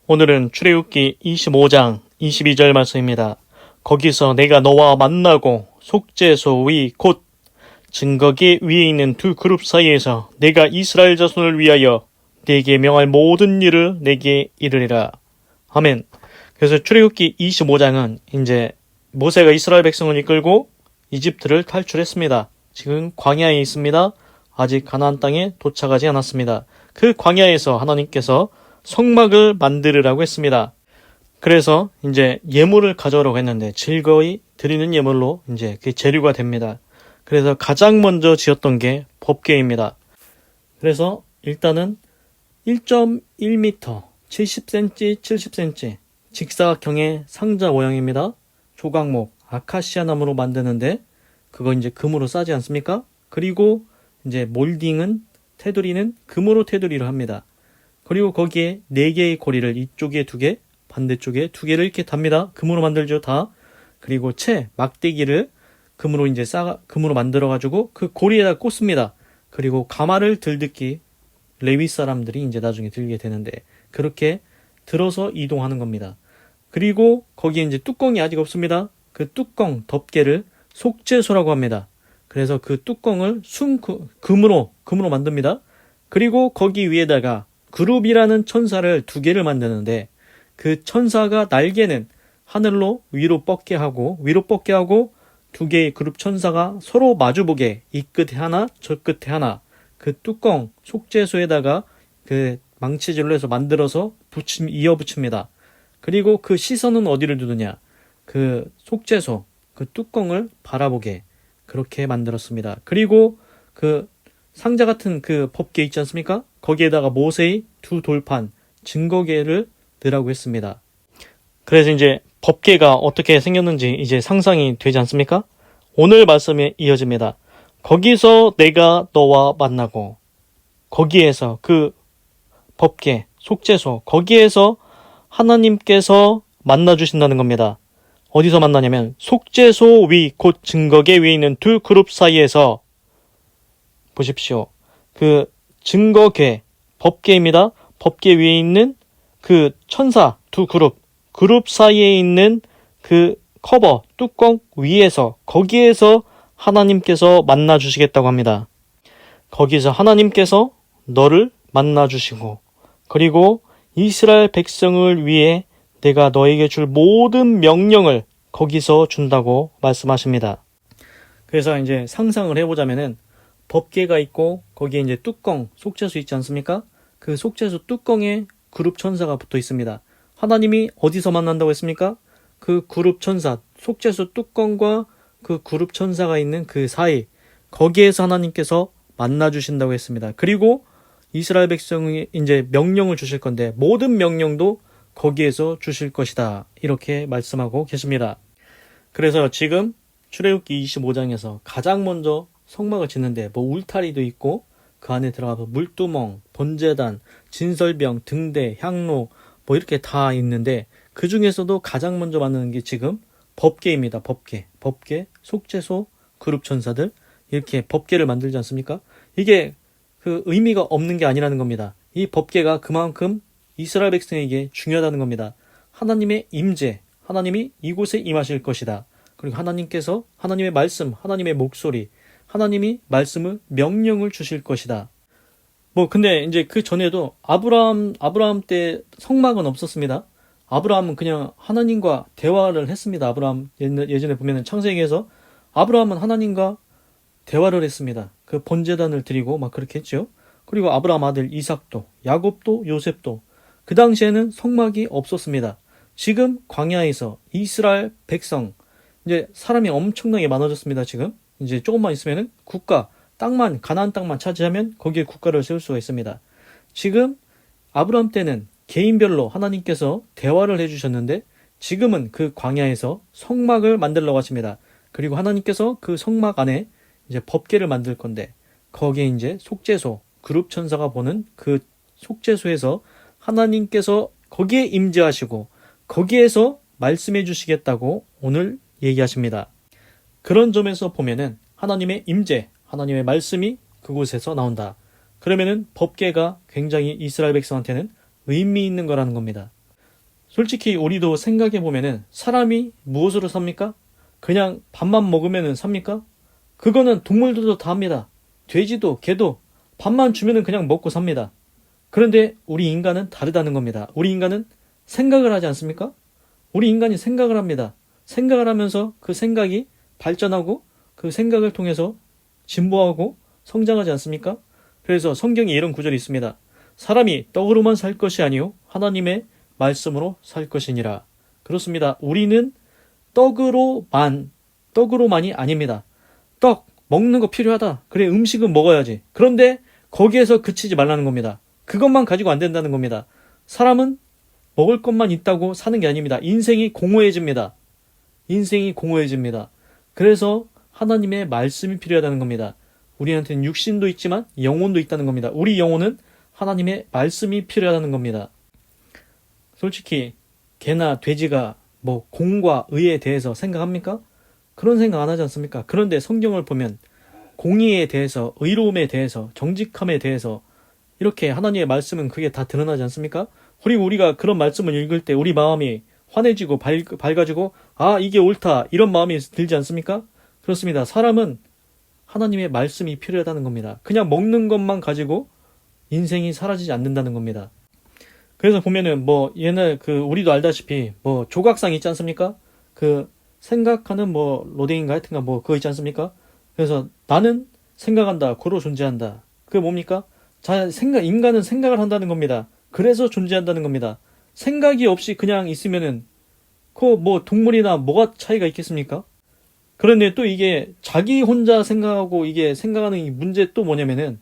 오늘은 출애굽기 25장 22절 말씀입니다. 거기서 내가 너와 만나고 속죄소 위 곧 증거계 위에 있는 두 그룹 사이에서 내가 이스라엘 자손을 위하여 네게 명할 모든 일을 내게 이르리라. 아멘. 그래서 출애굽기 25장은 이제 모세가 이스라엘 백성을 이끌고 이집트를 탈출했습니다. 지금 광야에 있습니다. 아직 가나안 땅에 도착하지 않았습니다. 그 광야에서 하나님께서 성막을 만들으라고 했습니다. 그래서 이제 예물을 가져오라고 했는데 즐거이 드리는 예물로 이제 그 재료가 됩니다. 그래서 가장 먼저 지었던 게 법궤입니다. 그래서 일단은 1.1m, 70cm, 70cm 직사각형의 상자 모양입니다. 조각목, 아카시아 나무로 만드는데 그거 이제 금으로 싸지 않습니까? 그리고 이제 몰딩은 테두리는 금으로 테두리를 합니다. 그리고 거기에 4개의 고리를 이쪽에 2개, 반대쪽에 2개를 이렇게 답니다. 금으로 만들죠, 다. 그리고 막대기를 금으로 만들어가지고 그 고리에다 꽂습니다. 그리고 가마를 들듣기 레위 사람들이 이제 나중에 들게 되는데 그렇게 들어서 이동하는 겁니다. 그리고 거기에 이제 뚜껑이 아직 없습니다. 그 뚜껑 덮개를 속죄소라고 합니다. 그래서 그 뚜껑을 금으로 만듭니다. 그리고 거기 위에다가 그룹이라는 천사를 2개를 만드는데 그 천사가 날개는 하늘로 위로 뻗게 하고 2개의 그룹 천사가 서로 마주보게 이 끝에 하나 저 끝에 하나 그 뚜껑 속죄소에다가 그 망치질로 해서 만들어서 이어 붙입니다. 그리고 그 시선은 어디를 두느냐, 그 속죄소 그 뚜껑을 바라보게 그렇게 만들었습니다. 그리고 그 상자 같은 그 법궤 있지 않습니까? 거기에다가 모세의 2 돌판 증거궤를 넣으라고 했습니다. 그래서 이제 법궤가 어떻게 생겼는지 이제 상상이 되지 않습니까? 오늘 말씀에 이어집니다. 거기서 내가 너와 만나고, 거기에서 그 법궤, 속죄소, 거기에서 하나님께서 만나주신다는 겁니다. 어디서 만나냐면 속죄소 위 곧 증거궤 위에 있는 2 그룹 사이에서 보십시오. 그 증거궤, 법궤입니다. 법궤 위에 있는 그 천사 2 그룹 사이에 있는 그 커버, 뚜껑 위에서 거기에서 하나님께서 만나 주시겠다고 합니다. 거기서 하나님께서 너를 만나 주시고 그리고 이스라엘 백성을 위해 내가 너에게 줄 모든 명령을 거기서 준다고 말씀하십니다. 그래서 이제 상상을 해보자면은 법궤가 있고 거기에 이제 뚜껑, 속죄소 있지 않습니까? 그 속죄소 뚜껑에 그룹 천사가 붙어 있습니다. 하나님이 어디서 만난다고 했습니까? 그 그룹 천사, 속죄소 뚜껑과 그 그룹 천사가 있는 그 사이, 거기에서 하나님께서 만나 주신다고 했습니다. 그리고 이스라엘 백성이 이제 명령을 주실 건데 모든 명령도 거기에서 주실 것이다. 이렇게 말씀하고 계십니다. 그래서 지금 출애굽기 25장에서 가장 먼저 성막을 짓는데 울타리도 있고 그 안에 들어가서 물두멍, 번제단, 진설병, 등대, 향로 이렇게 다 있는데 그 중에서도 가장 먼저 만드는 게 지금 법궤입니다. 법궤, 속죄소, 그룹 천사들 이렇게 법궤를 만들지 않습니까? 이게 그 의미가 없는 게 아니라는 겁니다. 이 법궤가 그만큼 이스라엘 백성에게 중요하다는 겁니다. 하나님의 임재, 하나님이 이곳에 임하실 것이다. 그리고 하나님께서 하나님의 말씀, 하나님의 목소리, 하나님이 말씀을 명령을 주실 것이다. 근데 이제 그 전에도 아브라함 때 성막은 없었습니다. 아브라함은 그냥 하나님과 대화를 했습니다. 아브라함 예전에 보면은 창세기에서 아브라함은 하나님과 대화를 했습니다. 그 번제단을 드리고 그렇게 했죠. 그리고 아브라함 아들 이삭도, 야곱도, 요셉도 그 당시에는 성막이 없었습니다. 지금 광야에서 이스라엘 백성 이제 사람이 엄청나게 많아졌습니다. 지금 이제 조금만 있으면은 가나안 땅만 차지하면 거기에 국가를 세울 수가 있습니다. 지금 아브라함 때는 개인별로 하나님께서 대화를 해주셨는데 지금은 그 광야에서 성막을 만들려고 하십니다. 그리고 하나님께서 그 성막 안에 이제 법궤를 만들 건데 거기에 이제 속죄소, 그룹 천사가 보는 그 속죄소에서 하나님께서 거기에 임재하시고 거기에서 말씀해 주시겠다고 오늘 얘기하십니다. 그런 점에서 보면은 하나님의 임재, 하나님의 말씀이 그곳에서 나온다. 그러면은 법궤가 굉장히 이스라엘 백성한테는 의미 있는 거라는 겁니다. 솔직히 우리도 생각해 보면은 사람이 무엇으로 삽니까? 그냥 밥만 먹으면은 삽니까? 그거는 동물들도 다 합니다. 돼지도 개도 밥만 주면은 그냥 먹고 삽니다. 그런데 우리 인간은 다르다는 겁니다. 우리 인간은 생각을 하지 않습니까? 우리 인간이 생각을 합니다. 생각을 하면서 그 생각이 발전하고 그 생각을 통해서 진보하고 성장하지 않습니까? 그래서 성경에 이런 구절이 있습니다. 사람이 떡으로만 살 것이 아니요 하나님의 말씀으로 살 것이니라. 그렇습니다. 우리는 떡으로만이 아닙니다. 떡 먹는 거 필요하다. 그래, 음식은 먹어야지. 그런데 거기에서 그치지 말라는 겁니다. 그것만 가지고 안 된다는 겁니다. 사람은 먹을 것만 있다고 사는 게 아닙니다. 인생이 공허해집니다. 인생이 공허해집니다. 그래서 하나님의 말씀이 필요하다는 겁니다. 우리한테는 육신도 있지만 영혼도 있다는 겁니다. 우리 영혼은 하나님의 말씀이 필요하다는 겁니다. 솔직히 개나 돼지가 뭐 공과 의에 대해서 생각합니까? 그런 생각 안 하지 않습니까? 그런데 성경을 보면 공의에 대해서, 의로움에 대해서, 정직함에 대해서 이렇게 하나님의 말씀은 그게 다 드러나지 않습니까? 그리고 우리가 그런 말씀을 읽을 때 우리 마음이 환해지고 밝아지고 아, 이게 옳다, 이런 마음이 들지 않습니까? 그렇습니다. 사람은 하나님의 말씀이 필요하다는 겁니다. 그냥 먹는 것만 가지고 인생이 사라지지 않는다는 겁니다. 그래서 보면은 뭐 옛날 우리도 알다시피 뭐 조각상 있지 않습니까? 그 생각하는 뭐 로댕인가 하여튼가 뭐 그거 있지 않습니까? 그래서 나는 생각한다, 고로 존재한다. 그게 뭡니까? 인간은 생각을 한다는 겁니다. 그래서 존재한다는 겁니다. 생각이 없이 그냥 있으면은 그 뭐 동물이나 뭐가 차이가 있겠습니까? 그런데 또 이게 자기 혼자 생각하고 이게 생각하는 이 문제 또 뭐냐면은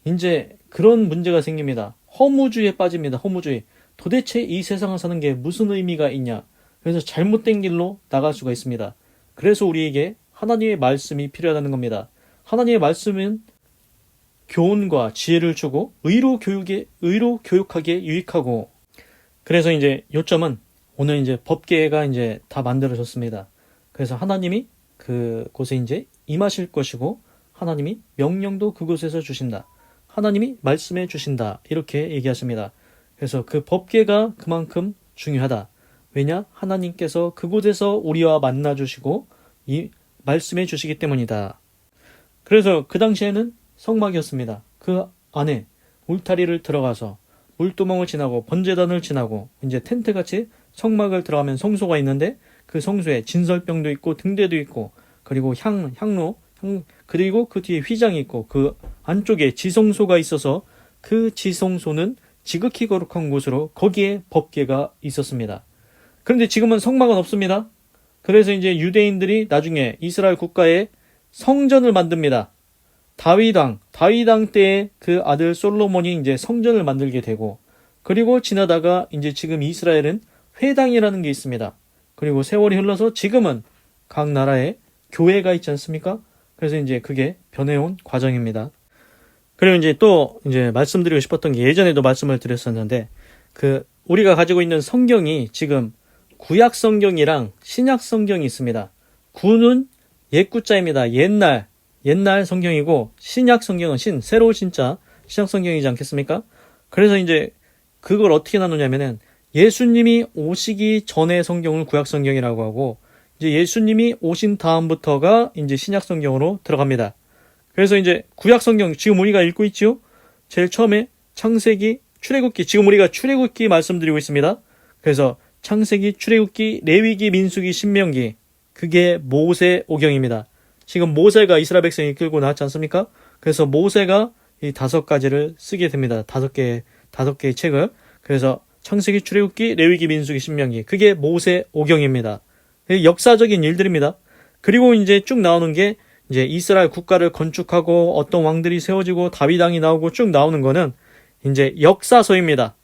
이제 그런 문제가 생깁니다. 허무주의에 빠집니다. 허무주의. 도대체 이 세상을 사는 게 무슨 의미가 있냐? 그래서 잘못된 길로 나갈 수가 있습니다. 그래서 우리에게 하나님의 말씀이 필요하다는 겁니다. 하나님의 말씀은 교훈과 지혜를 주고 의로 교육하게 유익하고, 그래서 이제 요점은 오늘 이제 법계가 이제 다 만들어졌습니다. 그래서 하나님이 그곳에 이제 임하실 것이고 하나님이 명령도 그곳에서 주신다. 하나님이 말씀해 주신다. 이렇게 얘기하십니다. 그래서 그 법계가 그만큼 중요하다. 왜냐? 하나님께서 그곳에서 우리와 만나 주시고 말씀해 주시기 때문이다. 그래서 그 당시에는 성막이었습니다. 그 안에 울타리를 들어가서 물두멍을 지나고 번제단을 지나고 이제 텐트같이 성막을 들어가면 성소가 있는데 그 성소에 진설병도 있고 등대도 있고 그리고 향로 그리고 그 뒤에 휘장이 있고 그 안쪽에 지성소가 있어서 그 지성소는 지극히 거룩한 곳으로 거기에 법궤가 있었습니다. 그런데 지금은 성막은 없습니다. 그래서 이제 유대인들이 나중에 이스라엘 국가에 성전을 만듭니다. 다윗왕 때에 그 아들 솔로몬이 이제 성전을 만들게 되고, 그리고 지나다가 이제 지금 이스라엘은 회당이라는 게 있습니다. 그리고 세월이 흘러서 지금은 각 나라에 교회가 있지 않습니까? 그래서 이제 그게 변해온 과정입니다. 그리고 이제 또 이제 말씀드리고 싶었던 게 예전에도 말씀을 드렸었는데 우리가 가지고 있는 성경이 지금 구약 성경이랑 신약 성경이 있습니다. 구는 옛구자입니다. 옛날 성경이고 신약 성경은 새로운 신자 신약 성경이지 않겠습니까? 그래서 이제 그걸 어떻게 나누냐면은 예수님이 오시기 전의 성경을 구약 성경이라고 하고 이제 예수님이 오신 다음부터가 이제 신약 성경으로 들어갑니다. 그래서 이제 구약 성경 지금 우리가 읽고 있죠? 제일 처음에 창세기, 출애굽기, 지금 우리가 출애굽기 말씀드리고 있습니다. 그래서 창세기, 출애굽기, 레위기, 민수기, 신명기, 그게 모세오경입니다. 지금 모세가 이스라엘 백성이 끌고 나왔지 않습니까? 그래서 모세가 이 5가지를 쓰게 됩니다. 5개의 책을. 그래서 창세기, 출애굽기, 레위기, 민수기, 신명기, 그게 모세오경입니다. 역사적인 일들입니다. 그리고 이제 쭉 나오는 게 이제 이스라엘 국가를 건축하고 어떤 왕들이 세워지고 다윗왕이 나오고 쭉 나오는 거는 이제 역사서입니다.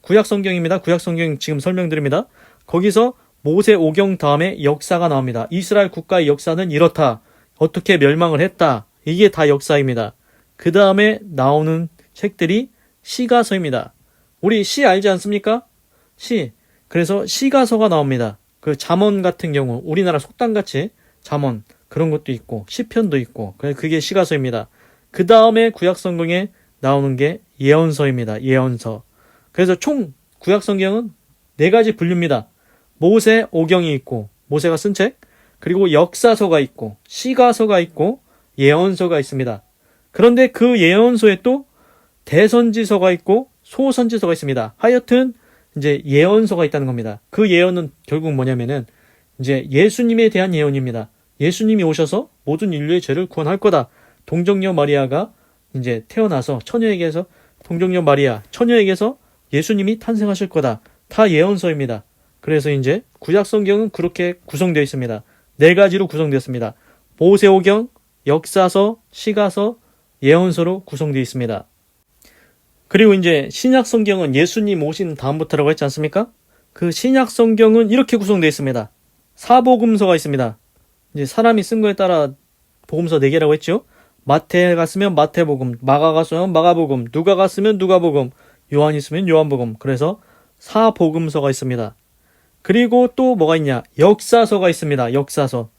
구약 성경입니다. 구약 성경 지금 설명드립니다. 거기서 모세오경 다음에 역사가 나옵니다. 이스라엘 국가의 역사는 이렇다. 어떻게 멸망을 했다. 이게 다 역사입니다. 그 다음에 나오는 책들이 시가서입니다. 우리 시 알지 않습니까? 시. 그래서 시가서가 나옵니다. 그 잠언 같은 경우 우리나라 속담같이 잠언 그런 것도 있고 시편도 있고 그게 시가서입니다. 그 다음에 구약성경에 나오는 게 예언서입니다. 예언서. 그래서 총 구약성경은 네 가지 분류입니다. 모세 오경이 있고, 모세가 쓴 책, 그리고 역사서가 있고, 시가서가 있고, 예언서가 있습니다. 그런데 그 예언서에 또 대선지서가 있고, 소선지서가 있습니다. 하여튼, 이제 예언서가 있다는 겁니다. 그 예언은 결국 뭐냐면은, 이제 예수님에 대한 예언입니다. 예수님이 오셔서 모든 인류의 죄를 구원할 거다. 동정녀 마리아가 이제 태어나서 처녀에게서, 동정녀 마리아, 처녀에게서 예수님이 탄생하실 거다. 다 예언서입니다. 그래서 이제 구약 성경은 그렇게 구성되어 있습니다. 네 가지로 구성되었습니다. 모세오경, 역사서, 시가서, 예언서로 구성되어 있습니다. 그리고 이제 신약 성경은 예수님 오신 다음부터라고 했지 않습니까? 그 신약 성경은 이렇게 구성되어 있습니다. 사복음서가 있습니다. 이제 사람이 쓴 거에 따라 복음서 4개라고 했죠? 마태가 쓰면 마태복음, 마가가 쓰면 마가복음, 누가가 쓰면 누가복음, 요한이 쓰면 요한복음. 그래서 사복음서가 있습니다. 그리고 또 뭐가 있냐? 역사서가 있습니다. 역사서.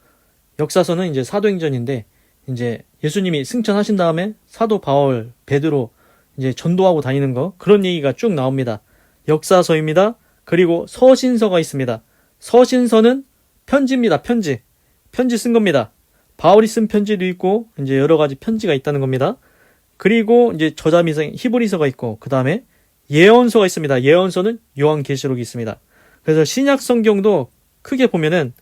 역사서는 이제 사도행전인데, 이제 예수님이 승천하신 다음에 사도 바울, 베드로 이제 전도하고 다니는 거, 그런 얘기가 쭉 나옵니다. 역사서입니다. 그리고 서신서가 있습니다. 서신서는 편지입니다. 편지. 편지 쓴 겁니다. 바울이 쓴 편지도 있고, 이제 여러 가지 편지가 있다는 겁니다. 그리고 이제 저자미성 히브리서가 있고, 그 다음에 예언서가 있습니다. 예언서는 요한계시록이 있습니다. 그래서 신약 성경도 크게 보면은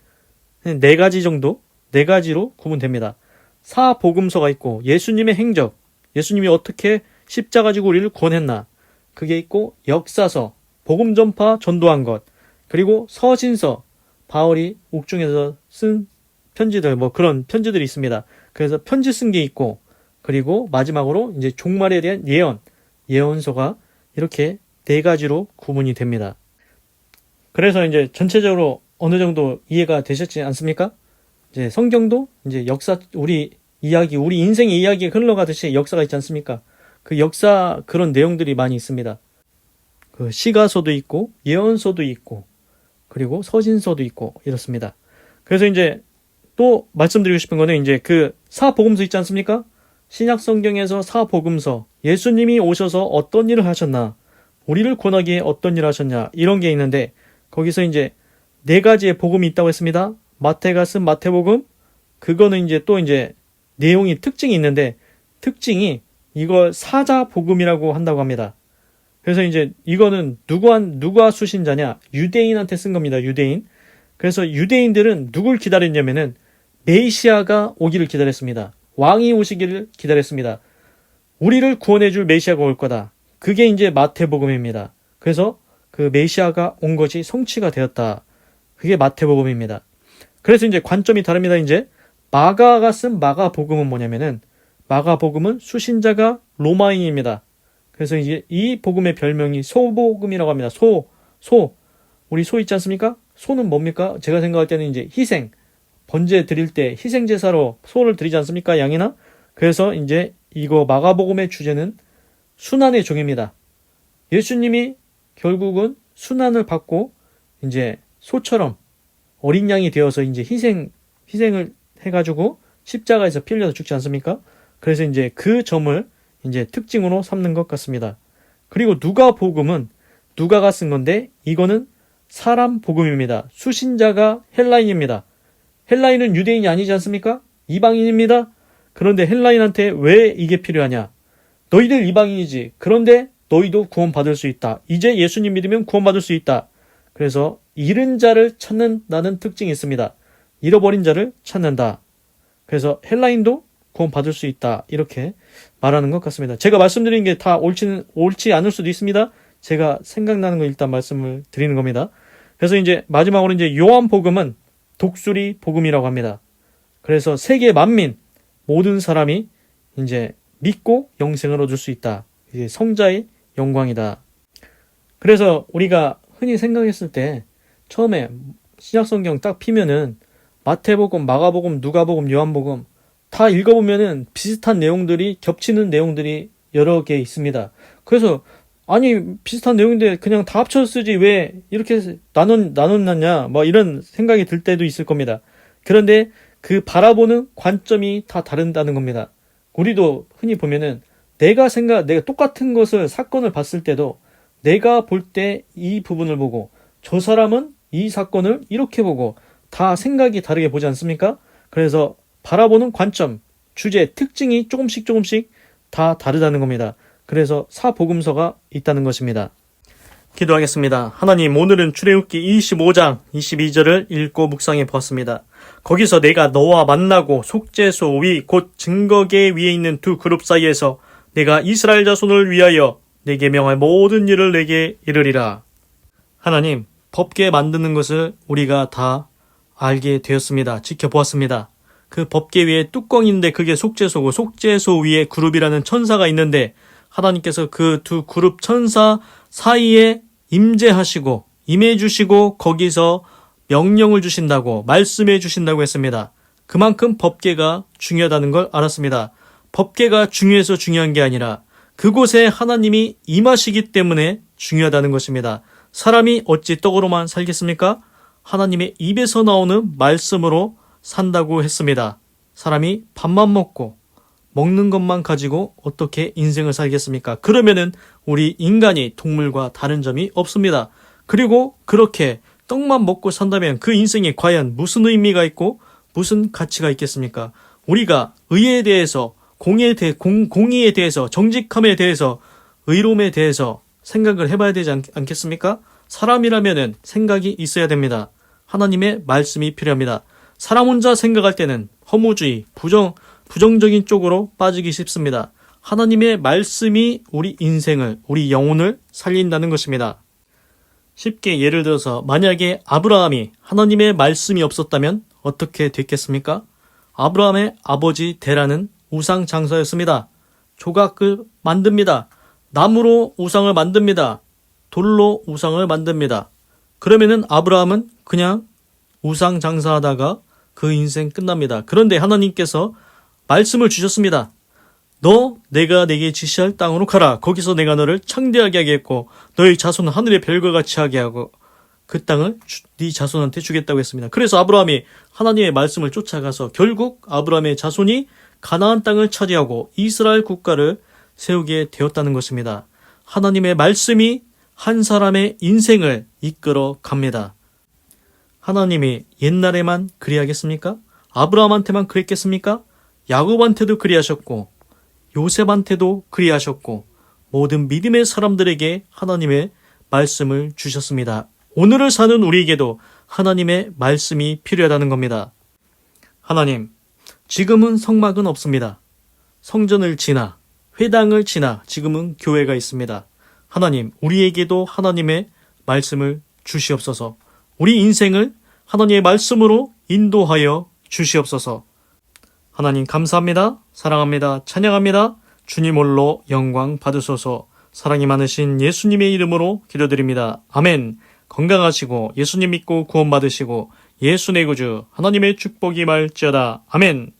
4가지 정도, 4가지로 구분됩니다. 사복음서가 있고, 예수님의 행적, 예수님이 어떻게 십자가 지고 우리를 구원했나, 그게 있고, 역사서, 복음 전파 전도한 것, 그리고 서신서, 바울이 옥중에서 쓴 편지들, 뭐 그런 편지들이 있습니다. 그래서 편지 쓴 게 있고, 그리고 마지막으로 이제 종말에 대한 예언서가 이렇게 4가지로 구분이 됩니다. 그래서 이제 전체적으로 어느 정도 이해가 되셨지 않습니까? 이제 성경도 이제 역사, 우리 인생의 이야기가 흘러가듯이 역사가 있지 않습니까? 그 역사 그런 내용들이 많이 있습니다. 그 시가서도 있고, 예언서도 있고, 그리고 서신서도 있고, 이렇습니다. 그래서 이제 또 말씀드리고 싶은 거는 이제 그 사복음서 있지 않습니까? 신약 성경에서 사복음서, 예수님이 오셔서 어떤 일을 하셨나, 우리를 구원하기에 어떤 일을 하셨냐, 이런 게 있는데, 거기서 이제 4가지의 복음이 있다고 했습니다. 마태가 쓴 마태복음, 그거는 이제 또 이제 내용이 특징이 있는데, 특징이 이걸 사자복음이라고 한다고 합니다. 그래서 이제 이거는 누가 수신자냐? 유대인한테 쓴 겁니다. 유대인. 그래서 유대인들은 누굴 기다렸냐면은 메시아가 오기를 기다렸습니다. 왕이 오시기를 기다렸습니다. 우리를 구원해줄 메시아가 올 거다. 그게 이제 마태복음입니다. 그래서 그 메시아가 온 것이 성취가 되었다. 그게 마태복음입니다. 그래서 이제 관점이 다릅니다. 이제 마가가 쓴 마가복음은 뭐냐면은, 마가복음은 수신자가 로마인입니다. 그래서 이제 이 복음의 별명이 소복음이라고 합니다. 우리 소 있지 않습니까? 소는 뭡니까? 제가 생각할 때는 이제 희생, 번제 드릴 때 희생제사로 소를 드리지 않습니까? 양이나? 그래서 이제 이거 마가복음의 주제는 순환의 종입니다. 예수님이 결국은 순환을 받고 이제 소처럼 어린 양이 되어서 이제 희생을 해가지고 십자가에서 피 흘려서 죽지 않습니까? 그래서 이제 그 점을 이제 특징으로 삼는 것 같습니다. 그리고 누가복음은 누가가 쓴 건데, 이거는 사람 복음입니다. 수신자가 헬라인입니다. 헬라인은 유대인이 아니지 않습니까? 이방인입니다. 그런데 헬라인한테 왜 이게 필요하냐? 너희들 이방인이지. 그런데 너희도 구원받을 수 있다. 이제 예수님 믿으면 구원받을 수 있다. 그래서 잃은 자를 찾는다는 특징이 있습니다. 잃어버린 자를 찾는다. 그래서 헬라인도 구원받을 수 있다. 이렇게 말하는 것 같습니다. 제가 말씀드린 게 다 옳지 않을 수도 있습니다. 제가 생각나는 거 일단 말씀을 드리는 겁니다. 그래서 이제 마지막으로 이제 요한복음은 독수리 복음이라고 합니다. 그래서 세계 만민, 모든 사람이 이제 믿고 영생을 얻을 수 있다. 이게 성자의 영광이다. 그래서 우리가 흔히 생각했을 때 처음에 신약성경 딱 피면은 마태복음, 마가복음, 누가복음, 요한복음 다 읽어보면은 비슷한 내용들이, 겹치는 내용들이 여러 개 있습니다. 그래서 아니 비슷한 내용인데 그냥 다 합쳐서 쓰지 왜 이렇게 나눴냐 뭐 이런 생각이 들 때도 있을 겁니다. 그런데 그 바라보는 관점이 다 다른다는 겁니다. 우리도 흔히 보면은 내가 똑같은 것을, 사건을 봤을 때도 내가 볼 때 이 부분을 보고 저 사람은 이 사건을 이렇게 보고 다 생각이 다르게 보지 않습니까? 그래서 바라보는 관점, 주제, 특징이 조금씩 다 다르다는 겁니다. 그래서 사복음서가 있다는 것입니다. 기도하겠습니다. 하나님, 오늘은 출애굽기 25장 22절을 읽고 묵상해 보았습니다. 거기서 내가 너와 만나고 속죄소 위 곧 증거계 위에 있는 두 그룹 사이에서 내가 이스라엘 자손을 위하여 내게 명할 모든 일을 내게 이르리라. 하나님, 법계 만드는 것을 우리가 다 알게 되었습니다. 지켜보았습니다. 그 법계 위에 뚜껑인데 그게 속죄소고, 속죄소 위에 그룹이라는 천사가 있는데 하나님께서 그 두 그룹 천사 사이에 임재하시고 임해주시고 거기서 명령을 주신다고, 말씀해 주신다고 했습니다. 그만큼 법계가 중요하다는 걸 알았습니다. 법계가 중요해서 중요한 게 아니라 그곳에 하나님이 임하시기 때문에 중요하다는 것입니다. 사람이 어찌 떡으로만 살겠습니까? 하나님의 입에서 나오는 말씀으로 산다고 했습니다. 사람이 밥만 먹고 먹는 것만 가지고 어떻게 인생을 살겠습니까? 그러면은 우리 인간이 동물과 다른 점이 없습니다. 그리고 그렇게 떡만 먹고 산다면 그 인생에 과연 무슨 의미가 있고 무슨 가치가 있겠습니까? 우리가 의에 대해서, 공의에 대해서, 정직함에 대해서, 의로움에 대해서 생각을 해봐야 되지 않겠습니까? 사람이라면은 생각이 있어야 됩니다. 하나님의 말씀이 필요합니다. 사람 혼자 생각할 때는 허무주의, 부정적인 쪽으로 빠지기 쉽습니다. 하나님의 말씀이 우리 인생을, 우리 영혼을 살린다는 것입니다. 쉽게 예를 들어서 만약에 아브라함이 하나님의 말씀이 없었다면 어떻게 됐겠습니까? 아브라함의 아버지 데라는 우상 장사였습니다. 조각을 만듭니다. 나무로 우상을 만듭니다. 돌로 우상을 만듭니다. 그러면은 아브라함은 그냥 우상 장사하다가 그 인생 끝납니다. 그런데 하나님께서 말씀을 주셨습니다. 내가 내게 지시할 땅으로 가라. 거기서 내가 너를 창대하게 하겠고 너의 자손은 하늘의 별과 같이 하게 하고 그 땅을 네 자손한테 주겠다고 했습니다. 그래서 아브라함이 하나님의 말씀을 쫓아가서 결국 아브라함의 자손이 가나안 땅을 차지하고 이스라엘 국가를 세우게 되었다는 것입니다. 하나님의 말씀이 한 사람의 인생을 이끌어 갑니다. 하나님이 옛날에만 그리하겠습니까? 아브라함한테만 그랬겠습니까? 야곱한테도 그리하셨고 요셉한테도 그리하셨고 모든 믿음의 사람들에게 하나님의 말씀을 주셨습니다. 오늘을 사는 우리에게도 하나님의 말씀이 필요하다는 겁니다. 하나님, 지금은 성막은 없습니다. 성전을 지나 회당을 지나 지금은 교회가 있습니다. 하나님, 우리에게도 하나님의 말씀을 주시옵소서. 우리 인생을 하나님의 말씀으로 인도하여 주시옵소서. 하나님 감사합니다. 사랑합니다. 찬양합니다. 주님 홀로 영광 받으소서. 사랑이 많으신 예수님의 이름으로 기도드립니다. 아멘. 건강하시고 예수님 믿고 구원 받으시고 예수 내 구주 하나님의 축복이 말지어다. 아멘.